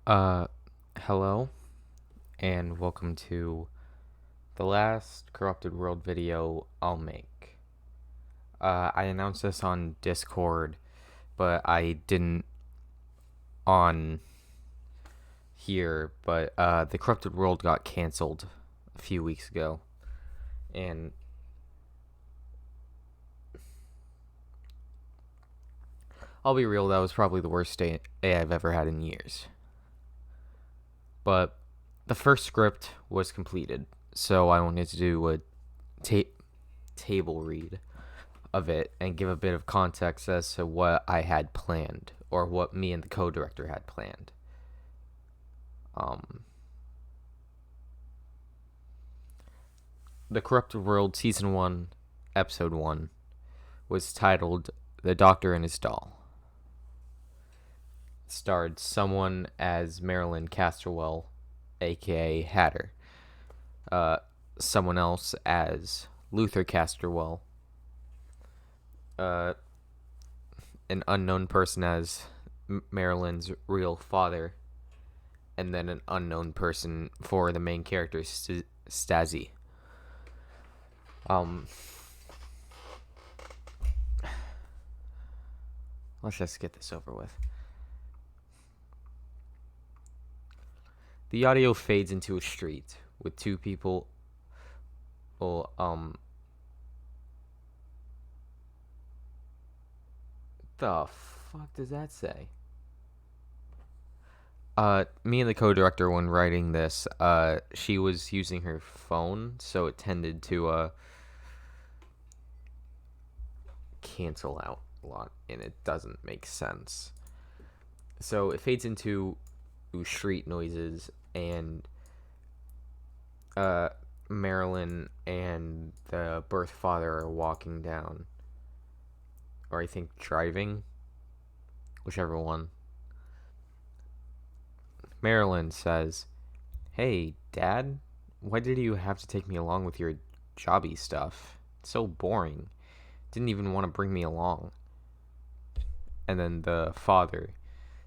Uh, Hello, and welcome to the last Corrupted World video I'll make. I announced this on Discord, but I didn't on here, but the Corrupted World got canceled a few weeks ago, and I'll be real, that was probably the worst day I've ever had in years. But the first script was completed, so I wanted to do a table read of it and give a bit of context as to what I had planned, or what me and the co-director had planned. The Corrupted World Season 1, Episode 1 was titled The Doctor and His Doll. It starred someone as Marilyn Casterwell, aka Hatter, someone else as Luther Casterwell, an unknown person as Marilyn's real father, and then an unknown person for the main character, Stasi. Let's just get this over with. The audio fades into a street with two people. The fuck does that say? Me and the co-director, when writing this, she was using her phone, so it tended to cancel out a lot, and it doesn't make sense. So it fades into street noises, and Marilyn and the birth father are walking down, or I think driving, whichever one. Marilyn says, "Hey, Dad, why did you have to take me along with your jobby stuff? It's so boring. Didn't even want to bring me along." And then the father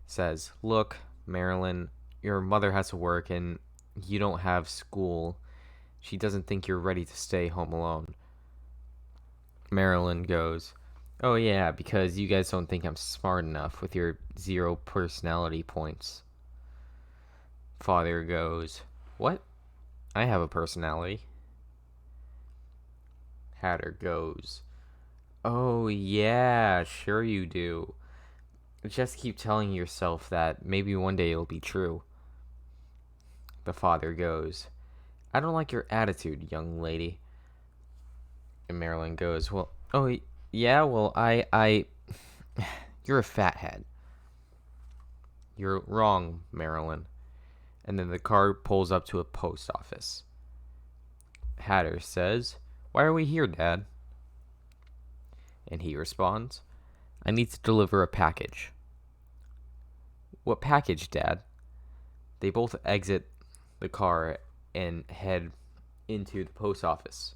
says, "Look, Marilyn, your mother has to work and you don't have school. She doesn't think you're ready to stay home alone." Marilyn goes, "Oh yeah, because you guys don't think I'm smart enough with your 0 personality points." Father goes, "What? I have a personality." Hatter goes, "Oh yeah, sure you do. Just keep telling yourself that. Maybe one day it'll be true." The father goes, "I don't like your attitude, young lady." And Marilyn goes, "Well, oh yeah, well, you're a fathead." "You're wrong, Marilyn." And then the car pulls up to a post office. Hatter says, "Why are we here, Dad?" And he responds, "I need to deliver a package." "What package, Dad?" They both exit the car and head into the post office.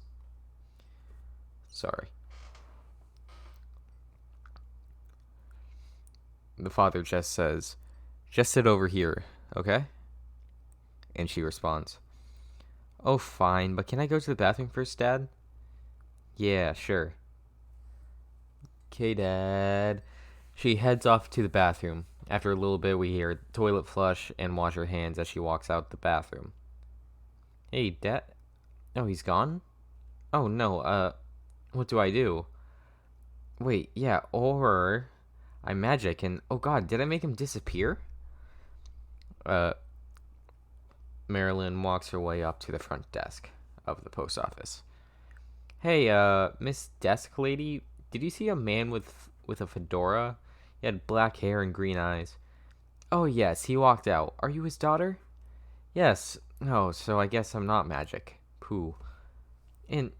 Sorry. The father just says, "Just sit over here, okay?" And she responds, "Oh, fine, but can I go to the bathroom first, Dad?" "Yeah, sure." "Okay, Dad." She heads off to the bathroom. After a little bit, we hear toilet flush and wash her hands as she walks out the bathroom. "Hey, Dad." "Oh, he's gone?" "Oh, no, what do I do?" "Wait, yeah, or I magic and, oh god, did I make him disappear?" Marilyn walks her way up to the front desk of the post office. "Hey, Miss Desk Lady, did you see a man with a fedora? He had black hair and green eyes." "Oh, yes, he walked out. Are you his daughter?" "Yes." "Oh, so I guess I'm not magic. Pooh." "And,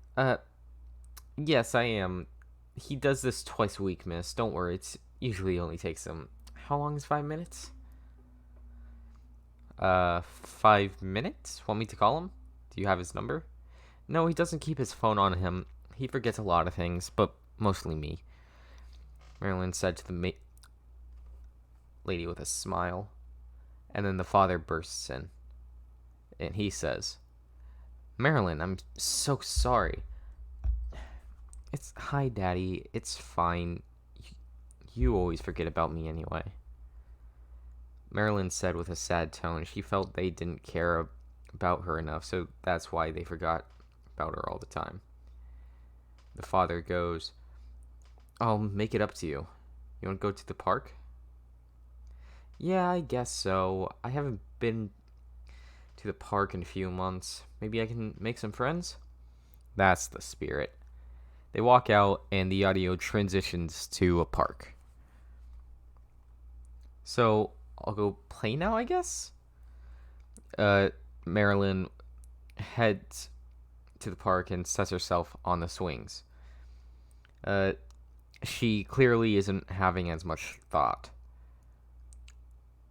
yes, I am. He does this twice a week, miss. Don't worry, it's usually only takes him, how long is 5 minutes?" 5 minutes? Want me to call him? Do you have his number?" "No, he doesn't keep his phone on him. He forgets a lot of things, but mostly me," Marilyn said to the lady with a smile. And then the father bursts in, and he says, Marilyn, I'm so sorry. Hi, Daddy. It's fine. You always forget about me anyway. Marilyn said with a sad tone she felt they didn't care about her enough, so that's why they forgot about her all the time. The father goes, I'll make it up to you. You want to go to the park? Yeah, I guess so. I haven't been to the park in a few months. Maybe I can make some friends? That's the spirit. They walk out, and the audio transitions to a park. So, I'll go play now, I guess? Marilyn heads to the park and sets herself on the swings. She clearly isn't having as much thought.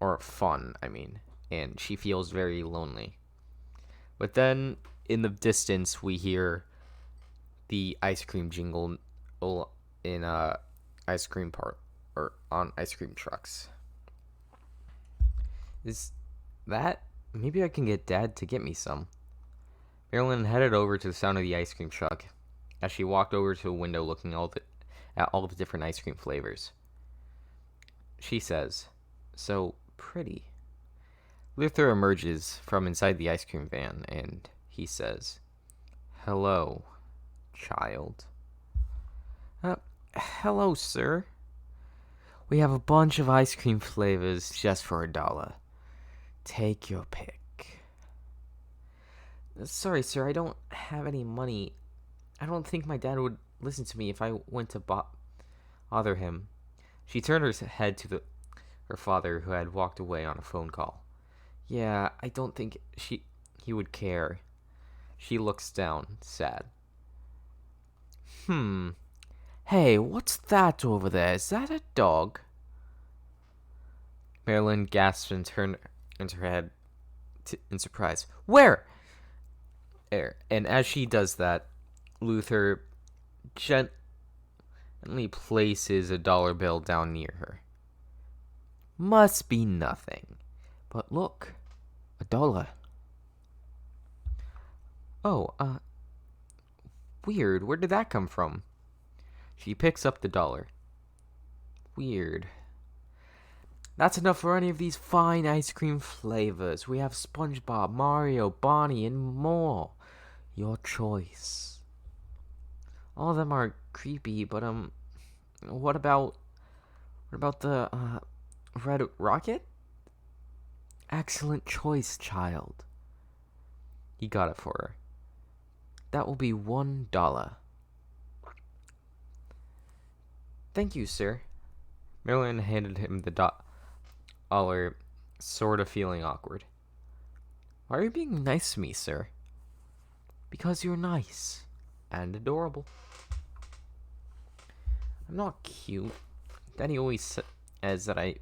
Or fun, I mean. And she feels very lonely. But then, in the distance, we hear the ice cream jingle in ice cream park, or on ice cream trucks. Is that... Maybe I can get Dad to get me some. Marilyn headed over to the sound of the ice cream truck as she walked over to a window looking at all the different ice cream flavors. She says, so pretty. Luther emerges from inside the ice cream van and he says, hello, child. Hello, sir. We have a bunch of ice cream flavors just for $1. Take your pick. Sorry, sir, I don't have any money. I don't think my dad would listen to me if I went to bother him. She turned her head to her father, who had walked away on a phone call. Yeah, I don't think he would care. She looks down, sad. Hey, what's that over there? Is that a dog? Marilyn gasped and turned her head in surprise. Where? And as she does that, Luther gently places a dollar bill down near her. Must be nothing. But look, $1. Oh, weird. Where did that come from? She picks up the dollar. Weird. That's enough for any of these fine ice cream flavors. We have SpongeBob, Mario, Bonnie, and more. Your choice. All of them are creepy, but what about the Red Rocket? Excellent choice, child. He got it for her. That will be $1. Thank you, sir. Marilyn handed him the dollar, sort of feeling awkward. Why are you being nice to me, sir? Because you're nice and adorable. I'm not cute. Daddy always says that I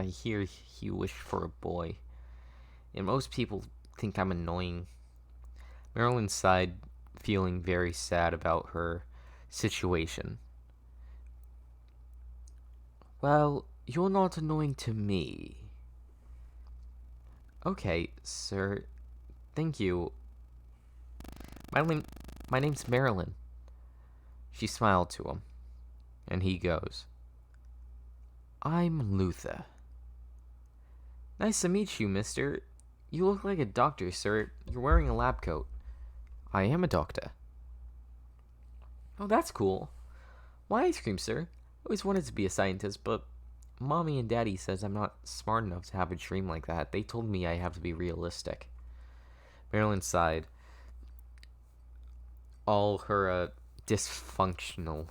hear he wished for a boy. And most people think I'm annoying. Marilyn sighed, feeling very sad about her situation. Well, you're not annoying to me. Okay, sir. Thank you. My name's Marilyn. She smiled to him, and he goes, I'm Luther. Nice to meet you, mister. You look like a doctor, sir. You're wearing a lab coat. I am a doctor. Oh, that's cool. Why ice cream, sir? I always wanted to be a scientist, but Mommy and Daddy says I'm not smart enough to have a dream like that. They told me I have to be realistic. Marilyn sighed. All her dysfunctional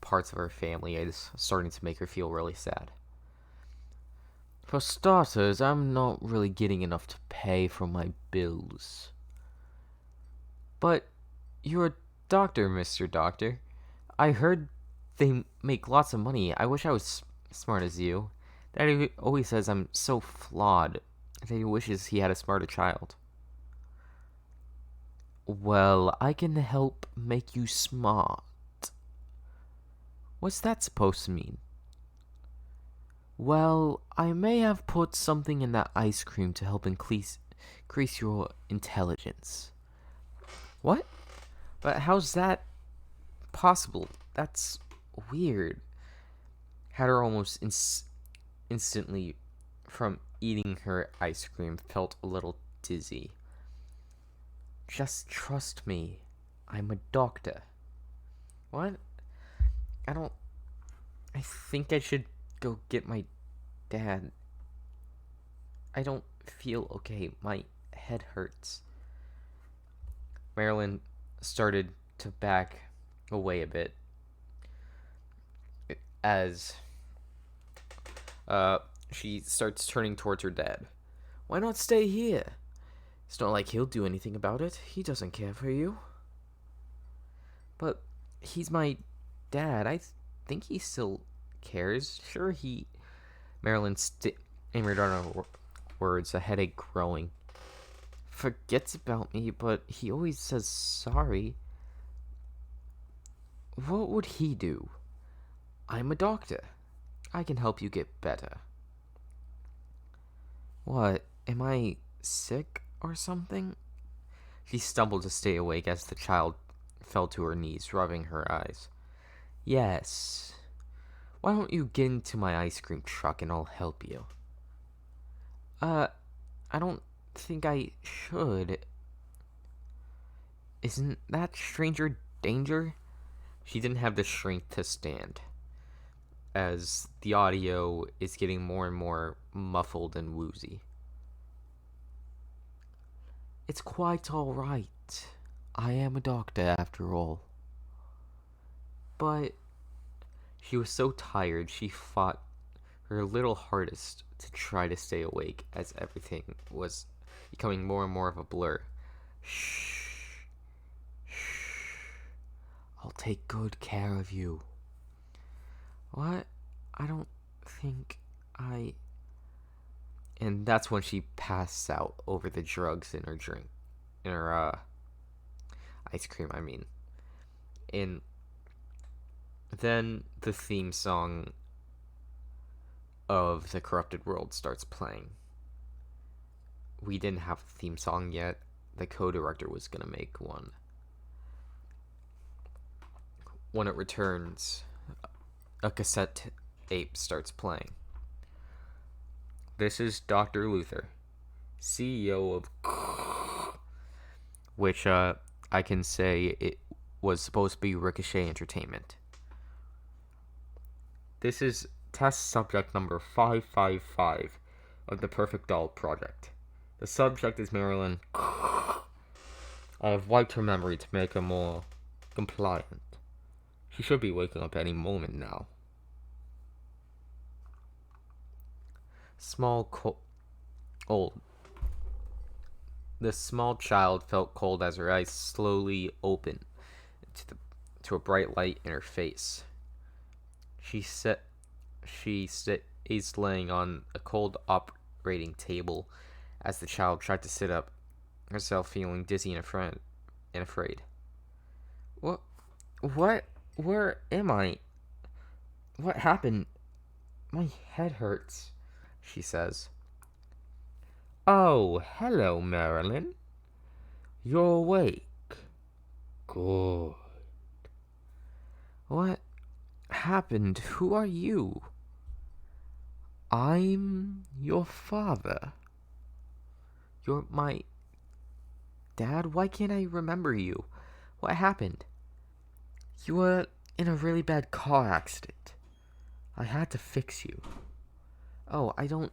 parts of her family is starting to make her feel really sad. For starters, I'm not really getting enough to pay for my bills. But you're a doctor, Mr. Doctor. I heard they make lots of money. I wish I was smart as you. Daddy always says I'm so flawed that he wishes he had a smarter child. Well, I can help make you smart. What's that supposed to mean? Well, I may have put something in that ice cream to help increase your intelligence. What? But how's that possible? That's weird. Hatter almost instantly, from eating her ice cream, felt a little dizzy. Just trust me. I'm a doctor. What? I don't. I think I should go get my dad. I don't feel okay. My head hurts. Marilyn started to back away a bit as uh, she starts turning towards her dad. Why not stay here? It's not like he'll do anything about it. He doesn't care for you. But he's my dad. I think he still cares. Sure, he. Marilyn stammered on her words, a headache growing. Forgets about me, but he always says sorry. What would he do? I'm a doctor. I can help you get better. What? Am I sick or something? She stumbled to stay awake as the child fell to her knees, rubbing her eyes. Yes. Why don't you get into my ice cream truck and I'll help you? I don't think I should. Isn't that stranger danger? She didn't have the strength to stand, as the audio is getting more and more muffled and woozy. It's quite all right. I am a doctor after all. But she was so tired she fought her little hardest to try to stay awake as everything was becoming more and more of a blur. Shh. Shh. I'll take good care of you. What? I don't think I. And that's when she passed out over the drugs in her drink. In her, ice cream, I mean. And then the theme song of The Corrupted World starts playing. We didn't have a theme song yet. The co-director was gonna make one. When it returns, a cassette tape starts playing. This is Dr. Luther, CEO of which I can say it was supposed to be Ricochet Entertainment. This is test subject number 555 of the Perfect Doll project. The subject is Marilyn. I have wiped her memory to make her more compliant. She should be waking up any moment now. Old. The small child felt cold as her eyes slowly opened to a bright light in her face. She stays laying on a cold operating table as the child tried to sit up, herself feeling dizzy and afraid. What? Where am I? What happened? My head hurts, she says. Oh, hello, Marilyn. You're awake. Good. What happened? Who are you? I'm your father. You're my dad? Why can't I remember you? What happened? You were in a really bad car accident. I had to fix you. Oh, I don't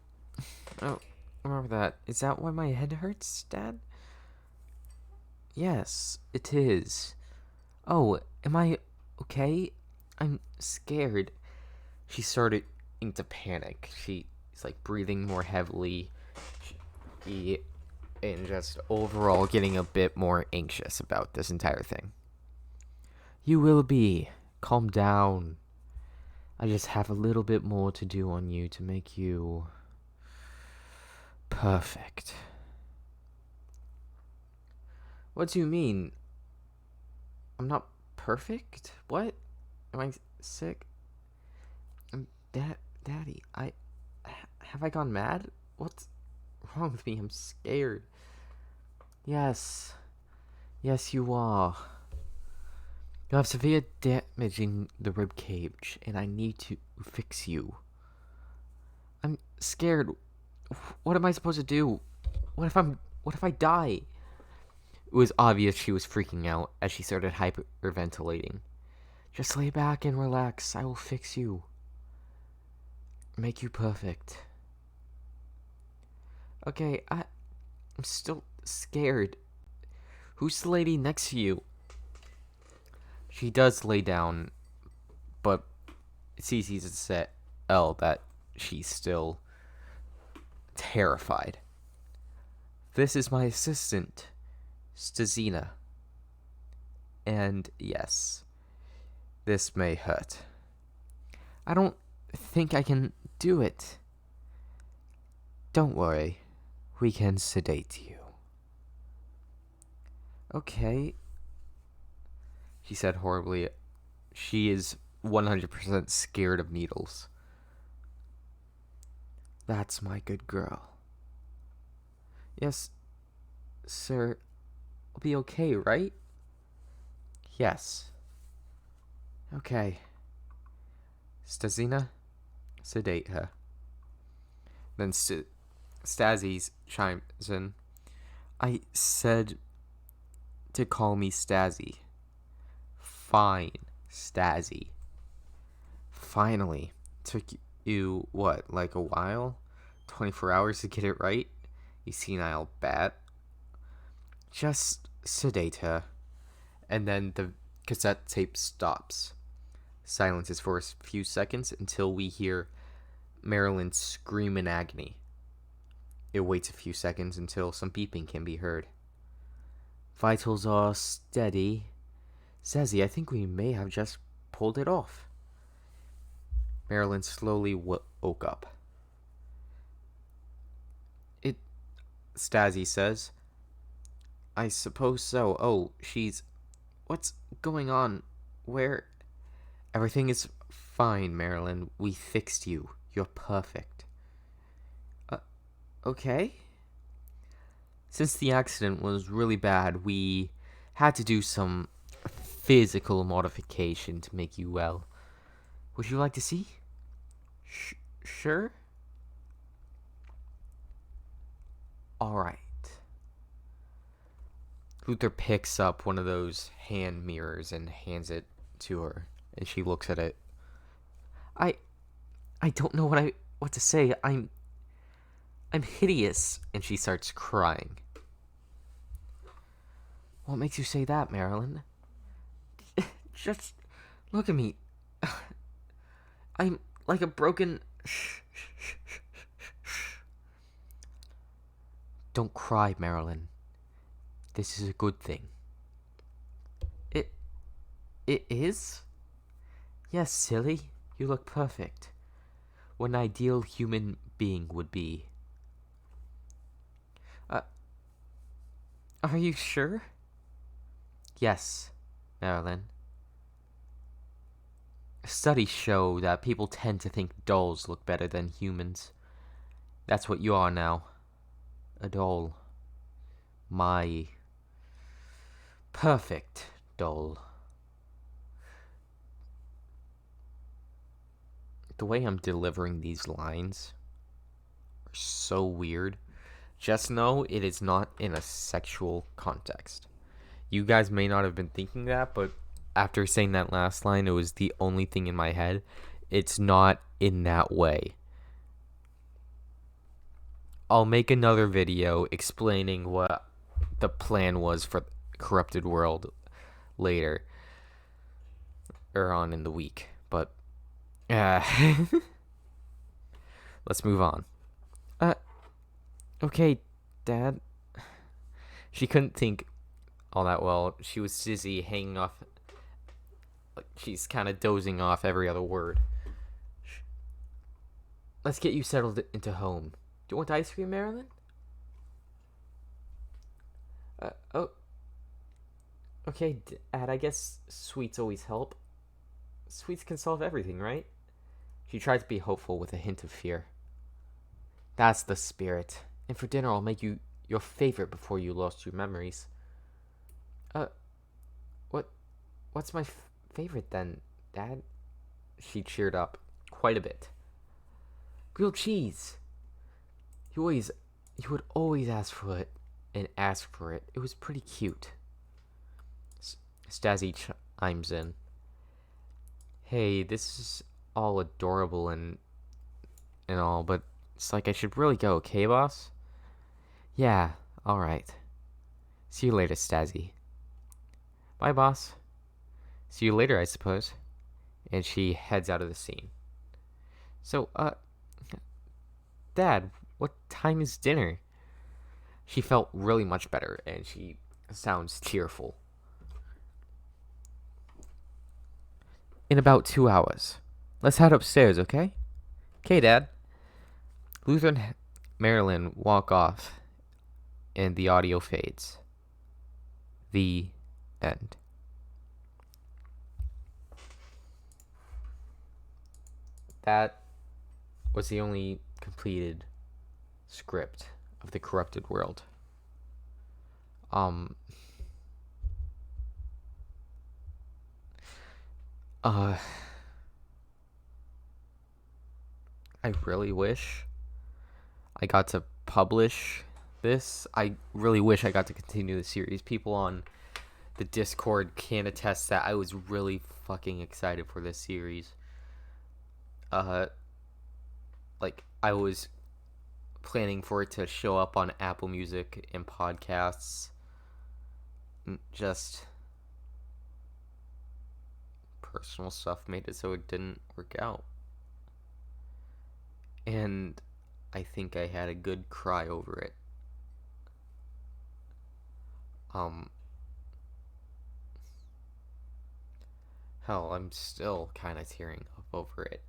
remember that. Is that why my head hurts, Dad? Yes, it is. Oh, am I okay? I'm scared. She started to panic. She's like breathing more heavily. And just overall getting a bit more anxious about this entire thing. You will be. Calm down. I just have a little bit more to do on you to make you perfect. What do you mean? I'm not perfect? What? Am I sick? Daddy, Have I gone mad? What's wrong with me? I'm scared. Yes. Yes, you are. You have severe damage in the rib cage, and I need to fix you. I'm scared. What am I supposed to do? What if I die? It was obvious she was freaking out as she started hyperventilating. Just lay back and relax. I will fix you. Make you perfect. Okay, I'm still scared. Who's the lady next to you? She does lay down, but Cece's set L that she's still terrified. This is my assistant, Stazina. And yes, this may hurt. I don't think I can do it. Don't worry, we can sedate you. Okay, she said horribly. She is 100% scared of needles. That's my good girl. Yes, sir. I'll be okay, right? Yes. Okay. Stazina, sedate her. Then Stazzy chimes in. I said to call me Stazzy. Fine, Stazzy. Finally. Took you, what, like a while? 24 hours to get it right? You senile bat. Just sedate her. And then the cassette tape stops. Silences for a few seconds until we hear Marilyn scream in agony. It waits a few seconds until some beeping can be heard. Vitals are steady. Stazzy, I think we may have just pulled it off. Marilyn slowly woke up. Stazzy says. I suppose so. Oh, she's... What's going on? Where... Everything is fine, Marilyn. We fixed you. You're perfect. Okay? Since the accident was really bad, we had to do some physical modification to make you well. Would you like to see? Sure? Alright. Luther picks up one of those hand mirrors and hands it to her, and she looks at it. I don't know what to say. I'm hideous, and she starts crying. What makes you say that, Marilyn? Just look at me. I'm like a broken... Don't cry, Marilyn. This is a good thing. It is? Yes, silly. You look perfect. What an ideal human being would be. Are you sure? Yes, Marilyn. Studies show that people tend to think dolls look better than humans. That's what you are now. A doll. My perfect doll. The way I'm delivering these lines are so weird. Just know it is not in a sexual context. You guys may not have been thinking that, but after saying that last line, it was the only thing in my head. It's not in that way. I'll make another video explaining what the plan was for Corrupted World later. Or on in the week. But, let's move on. Okay, Dad. She couldn't think all that well. She was dizzy, hanging off. Like, she's kind of dozing off every other word. Let's get you settled into home. Do you want ice cream, Marilyn? Oh. Okay, Dad, I guess sweets always help. Sweets can solve everything, right? She tried to be hopeful with a hint of fear. That's the spirit. And for dinner, I'll make you your favorite before you lost your memories. Uh, what? What's my favorite then, Dad? She cheered up quite a bit. Grilled cheese. You always, you would always ask for it and ask for it. It was pretty cute. Stazzy chimes in. Hey, this is all adorable and all, but it's like I should really go, okay, boss? Yeah, alright. See you later, Stazzy. Bye, boss. See you later, I suppose. And she heads out of the scene. So, Dad, what time is dinner? She felt really much better, and she sounds tearful. In about 2 hours. Let's head upstairs, okay? Okay, Dad. Luther and Marilyn walk off, and the audio fades. The end. That was the only completed script of the corrupted world. Um. Uh. I really wish I got to publish this. I really wish I got to continue the series. People on the Discord can attest that I was really fucking excited for this series. Like I was planning for it to show up on Apple Music and podcasts. Just personal stuff made it so it didn't work out. And I think I had a good cry over it. Hell, I'm still kind of tearing up over it.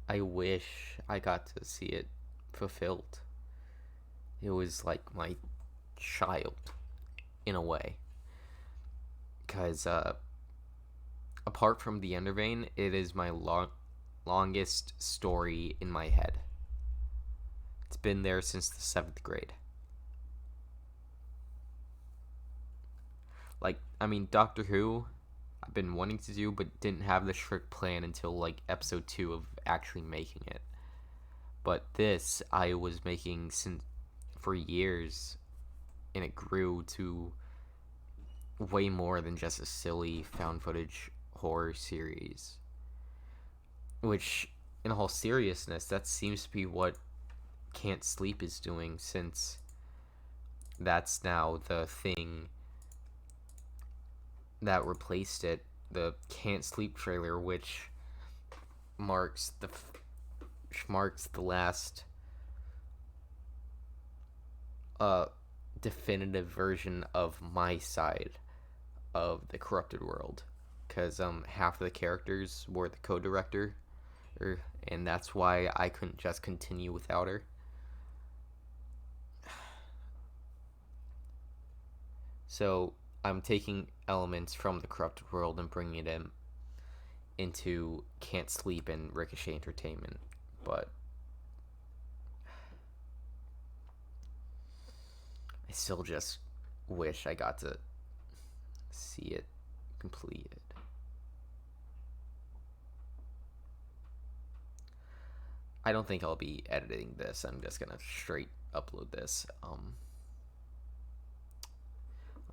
I wish I got to see it fulfilled. It was like my child, in a way. Because, apart from the Endervein, it is my longest story in my head. It's been there since the 7th grade. Like, I mean, Doctor Who, I've been wanting to do, but didn't have the strict plan until, like, episode 2 of actually making it. But this, I was making since for years, and it grew to way more than just a silly found footage horror series. Which, in all seriousness, that seems to be what Can't Sleep is doing, since that's now the thing that replaced it. The Can't Sleep trailer, which marks the last definitive version of my side of the corrupted world, because half of the characters were the co-director, and that's why I couldn't just continue without her. So I'm taking elements from the corrupted world and bringing it into Can't Sleep and Ricochet Entertainment, but I still just wish I got to see it completed. I don't think I'll be editing this. I'm just gonna straight upload this.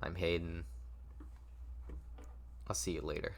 I'm Hayden. I'll see you later.